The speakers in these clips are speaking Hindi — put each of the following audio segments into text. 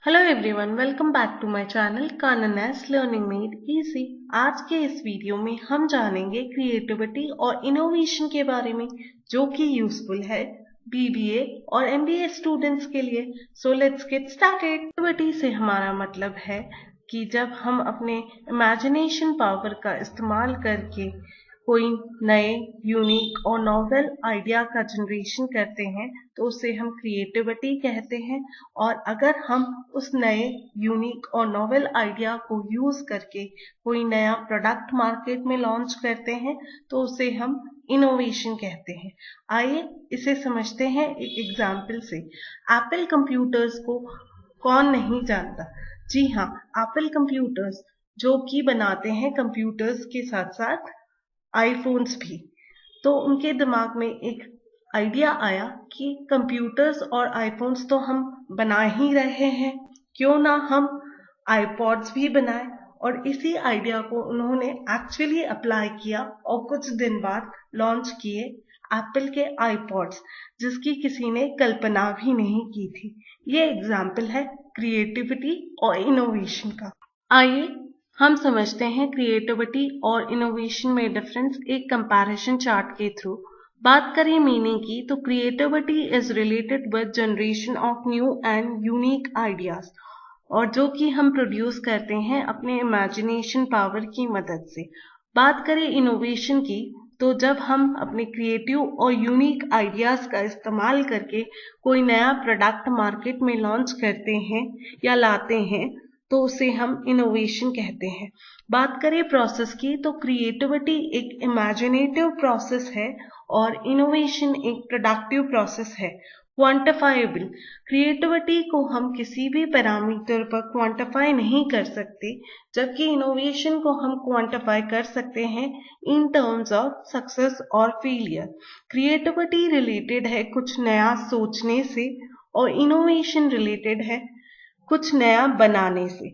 Hello everyone, welcome back to my channel Kanan learning made easy. आज के इस वीडियो में हम जानेंगे क्रिएटिविटी और इनोवेशन के बारे में, जो कि यूजफुल है बीबीए और एमबीए स्टूडेंट्स के लिए। So let's get started. Creativity से हमारा मतलब है कि जब हम अपने इमेजिनेशन पावर का इस्तेमाल करके कोई नए यूनिक और नॉवेल आइडिया का जनरेशन करते हैं तो उसे हम क्रिएटिविटी कहते हैं। और अगर हम उस नए यूनिक और नॉवेल आइडिया को यूज करके कोई नया प्रोडक्ट मार्केट में लॉन्च करते हैं तो उसे हम इनोवेशन कहते हैं। आइए इसे समझते हैं एक एग्जाम्पल से। एप्पल कंप्यूटर्स को कौन नहीं जानता। जी हाँ, एप्पल कंप्यूटर्स जो कि बनाते हैं कंप्यूटर्स के साथ साथ आईफोन्स भी। तो उनके दिमाग में एक आइडिया आया कि कंप्यूटर्स और आईफोन्स तो हम बना ही रहे हैं, क्यों ना हम आईपॉड्स भी बनाएं। और इसी आइडिया को उन्होंने एक्चुअली अप्लाई किया और कुछ दिन बाद लॉन्च किए एप्पल के आईपॉड्स, जिसकी किसी ने कल्पना भी नहीं की थी। ये एग्जाम्पल है क्रिएटिविटी और इनोवेशन का। आइए हम समझते हैं क्रिएटिविटी और इनोवेशन में डिफरेंस एक कंपैरिजन चार्ट के थ्रू। बात करें मीनिंग की तो creativity is related with generation of new and unique ideas, और जो कि हम प्रोड्यूस करते हैं अपने इमेजिनेशन पावर की मदद से। बात करें इनोवेशन की तो जब हम अपने क्रिएटिव और यूनिक आइडियाज का इस्तेमाल करके कोई नया प्रोडक्ट मार्केट में लॉन्च करते हैं या लाते हैं तो उसे हम इनोवेशन कहते हैं। बात करें प्रोसेस की तो क्रिएटिविटी एक इमेजिनेटिव प्रोसेस है और इनोवेशन एक प्रोडक्टिव प्रोसेस है। क्वांटिफाइबल, क्रिएटिविटी को हम किसी भी पैरामीटर पर क्वांटिफाई नहीं कर सकते, जबकि इनोवेशन को हम क्वांटिफाई कर सकते हैं इन टर्म्स ऑफ सक्सेस और फेलियर। क्रिएटिविटी रिलेटेड है कुछ नया सोचने से और इनोवेशन रिलेटेड है कुछ नया बनाने से।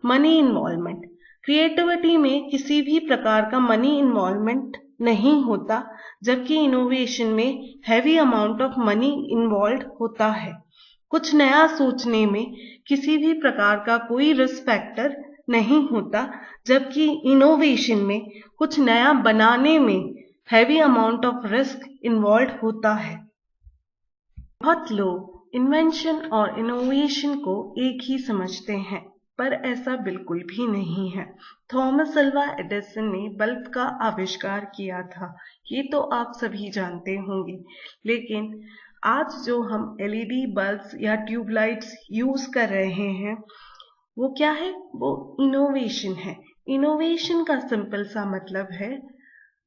मनी इन्वॉल्वमेंट, क्रिएटिविटी में किसी भी प्रकार का मनी इन्वॉल्वमेंट नहीं होता, जबकि इनोवेशन में heavy amount of money involve होता है। कुछ नया सोचने में किसी भी प्रकार का कोई रिस्क फैक्टर नहीं होता, जबकि इनोवेशन में कुछ नया बनाने में heavy amount of risk involve होता है। बहुत लोग इन्वेंशन और इनोवेशन को एक ही समझते हैं, पर ऐसा बिल्कुल भी नहीं है। थॉमस अल्वा एडिसन ने बल्ब का आविष्कार किया था, ये तो आप सभी जानते होंगे। लेकिन आज जो हम एलईडी बल्ब्स या ट्यूबलाइट्स यूज कर रहे हैं वो क्या है? वो इनोवेशन है। इनोवेशन का सिंपल सा मतलब है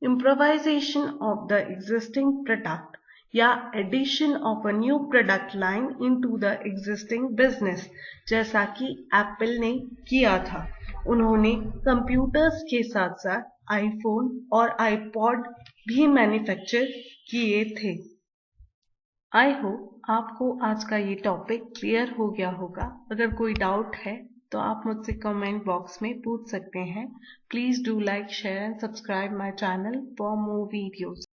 improvisation of the existing product या addition of a new product line into the existing business, जैसा कि एप्पल ने किया था। उन्होंने कंप्यूटर्स के साथ साथ आईफोन और आईपॉड भी मैन्युफैक्चर किए थे। आई होप आपको आज का ये टॉपिक क्लियर हो गया होगा। अगर कोई डाउट है तो आप मुझसे कमेंट बॉक्स में पूछ सकते हैं। Please do like, share and subscribe my channel for more videos.